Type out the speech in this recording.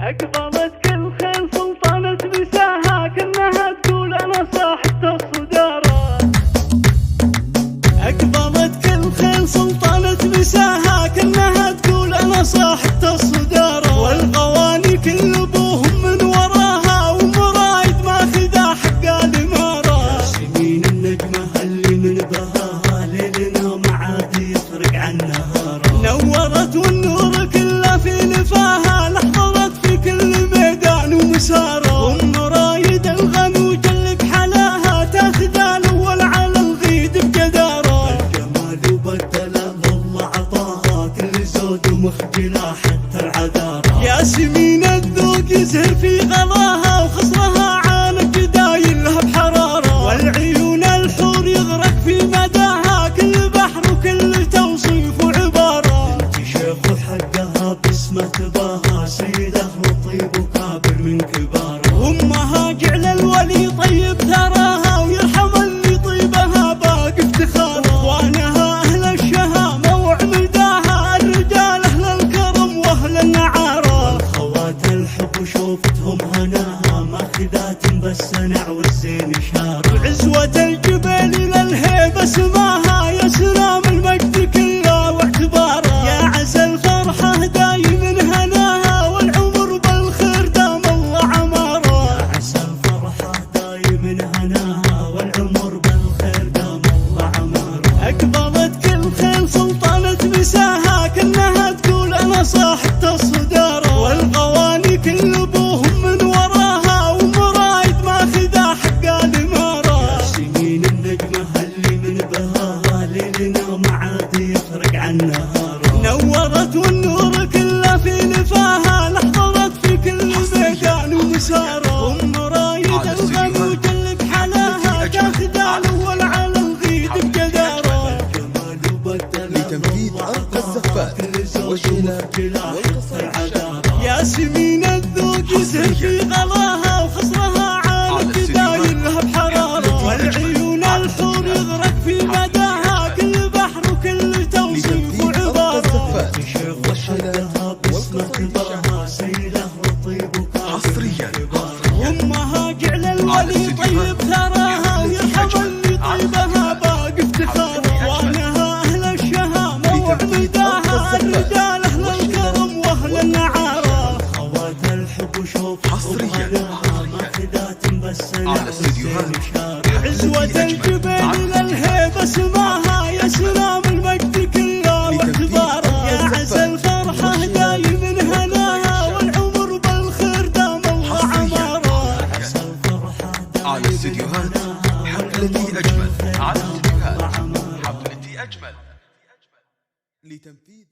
أقبلت كل خيل سلطانة بساها كأنها تقول أنا صاحبة الصدارة. أقبلت كل خيل سلطانة بساها كأنها تقول أنا صاحبة الصدارة. والغواني كل أبوهم من وراها ومرايد ماخذة حق الإمارة. ياسمين النجمة اللي من بهاها ليلنا ما عاد يفرق عن نهارها. نورت والنور كله في لفاها لحظت في كل ميدان ومسارة. ام رايد الغنوج اللي بحلاها تاخذ الاول على الغيد بجدارة. الجمال وبالدلال الله عطاها كل زود ومخجلة حتى العذارة. ياسمين الذوق يزهر في غلاها وخصرها عانق دايلها بحرارة. والعيون الحور يغرق في مداها كل بحر وكل توصيف وعبارة. انت شيخ وحقها باسمه تباها سيده وطيب وكابر من كبارها. وامها جعل الولي طيب تراها ويرحم اللي طيبها باقي افتخارها. اخوانها اهل الشهامه وعمداها الرجال اهل الكرم واهل النعاره. والخوات الحب شوفتهم هناها ماخذات بالسنع والزين شاره. وعزوه الجبال للهيبه سماها يا سلام المجد كله واعتباره. يا عسى الفرحه دايم هناها والعمر بالخير دام الله عماره. يا عسى الفرحه دايم هناها والعمر بالخير دام الله عماره. اقبلت كل خيل سلطانه بساها كأنها تقول انا صاحبة الصداره. والغواني كل ابوهم من وراها ومرايد ماخذه حق الاماره. ياسمين النجمه اللي من بهاها ليلنا ما عاد يفرق عن نهارها. نورت والنور كله في لفاها لحظت في كل ميدان ومساره. ام رايد الغنوج اللي بحلاها تاخذ الاول على الغيد بجداره. الجمال وبالدلال لتنفيذ أرقى الزفات والشيلات والقصائد الشعرية. ياسمين الذوق يزهر في غلاها وخصرها عانق دايلها بحرارة. والعيون الحور يغرق في مداها كل بحر وكل توصيف وعبارة. شيخ وحدها باسمه تباها سيده وطيب حصريا وامها جعل الولي طيب تراها ويرحم اللي طيبها باقي افتخارها. اخوانها اهل الشهامه وعمداها الرجال اهل الكرم واهل النعاره. خوات الحب شوفتهم حصرياً ماخذات بالسنع على استديوهات عزوة الجبال للهيبة سماها يا سلام المجد كله واعتباره. يا عسى الفرحة دايم هناها والعمر بالخير دام الله عماره. عسى الفرحة على استديوهات حفلتي أجمل. على استديوهات حفلتي أجمل لتنفيذ